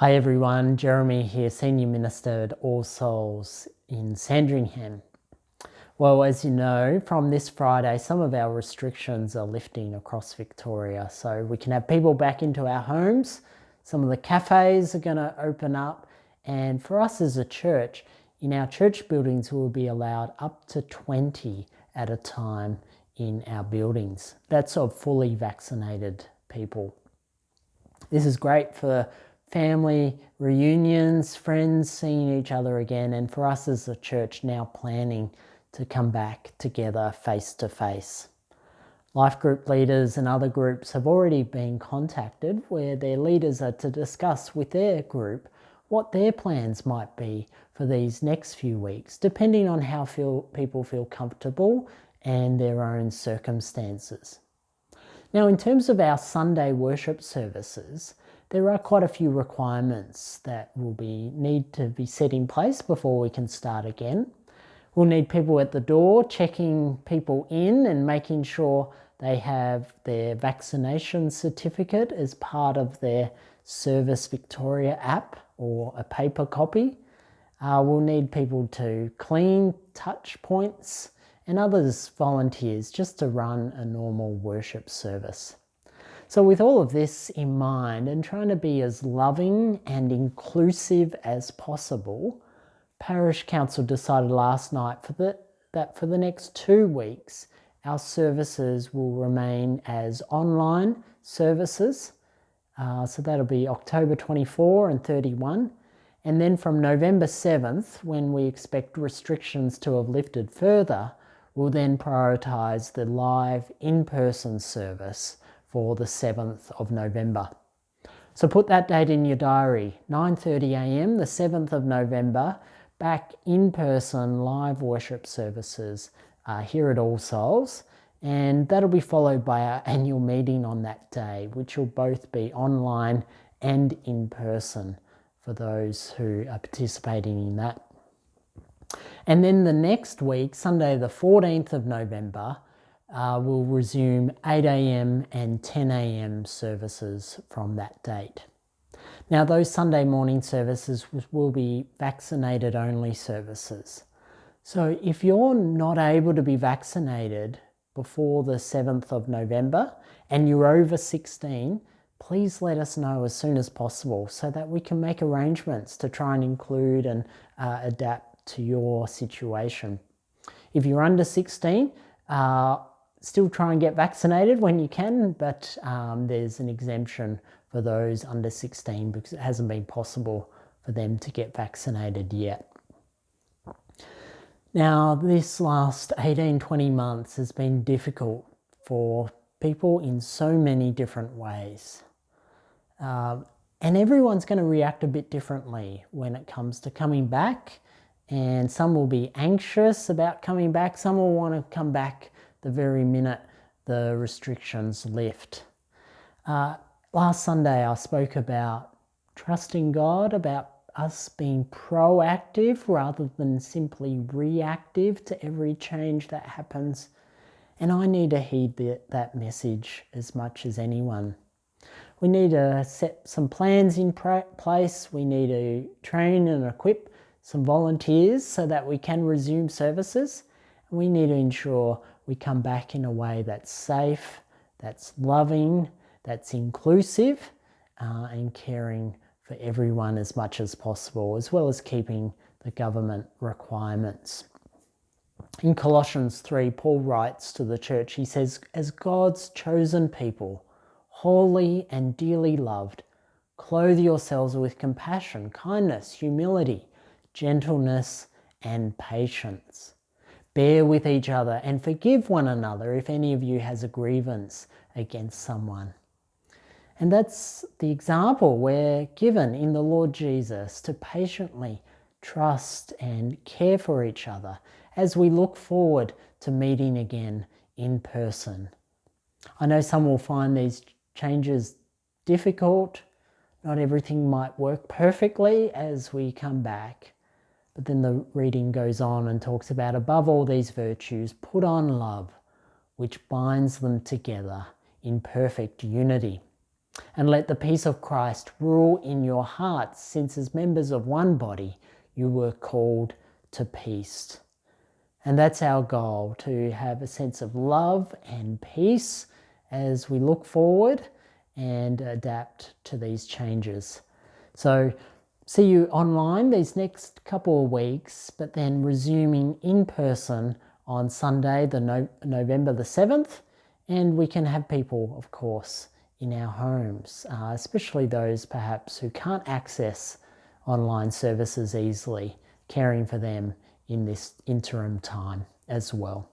Hi everyone, Jeremy here, Senior Minister at All Souls in Sandringham. Well, as you know, from this Friday, some of our restrictions are lifting across Victoria. So we can have people back into our homes. Some of the cafes are going to open up. And for us as a church, in our church buildings, we'll be allowed up to 20 at a time in our buildings. That's of fully vaccinated people. This is great for family reunions, friends seeing each other again, and for us as a church now planning to come back together face to face. Life group leaders and other groups have already been contacted where their leaders are to discuss with their group what their plans might be for these next few weeks, depending on how people feel comfortable and their own circumstances. Now, in terms of our Sunday worship services, there are quite a few requirements that will need to be set in place before we can start again. We'll need people at the door checking people in and making sure they have their vaccination certificate as part of their Service Victoria app or a paper copy. We'll need people to clean touch points and others volunteers just to run a normal worship service. So with all of this in mind and trying to be as loving and inclusive as possible, Parish Council decided last night that for the next 2 weeks, our services will remain as online services. So that'll be October 24 and 31. And then from November 7th, when we expect restrictions to have lifted further, we'll then prioritise the live in-person service for the 7th of November. So put that date in your diary, 9:30 a.m, the 7th of November, back in-person live worship services here at All Souls. And that'll be followed by our annual meeting on that day, which will both be online and in person for those who are participating in that. And then the next week, Sunday the 14th of November, we'll resume 8 a.m. and 10 a.m. services from that date. Now, those Sunday morning services will be vaccinated only services. So if you're not able to be vaccinated before the 7th of November and you're over 16, please let us know as soon as possible so that we can make arrangements to try and include and adapt to your situation. If you're under 16, still try and get vaccinated when you can, but there's an exemption for those under 16 because it hasn't been possible for them to get vaccinated yet. Now, this last 18-20 months has been difficult for people in so many different ways. And everyone's going to react a bit differently when it comes to coming back. And some will be anxious about coming back. Some will want to come back the very minute the restrictions lift. Last Sunday I spoke about trusting God, about us being proactive rather than simply reactive to every change that happens. And I need to heed that message as much as anyone. We need to set some plans in place. We need to train and equip some volunteers so that we can resume services. And we need to ensure we come back in a way that's safe, that's loving, that's inclusive, and caring for everyone as much as possible, as well as keeping the government requirements. In Colossians 3, Paul writes to the church, he says, as God's chosen people, holy and dearly loved, clothe yourselves with compassion, kindness, humility, gentleness, and patience. Bear with each other and forgive one another if any of you has a grievance against someone. And that's the example we're given in the Lord Jesus, to patiently trust and care for each other as we look forward to meeting again in person. I know some will find these changes difficult. Not everything might work perfectly as we come back. But then the reading goes on and talks about, above all these virtues, put on love, which binds them together in perfect unity. And let the peace of Christ rule in your hearts, since as members of one body, you were called to peace. And that's our goal, to have a sense of love and peace as we look forward and adapt to these changes. So see you online these next couple of weeks, but then resuming in person on Sunday, November the 7th. And we can have people, of course, in our homes, especially those perhaps who can't access online services easily, caring for them in this interim time as well.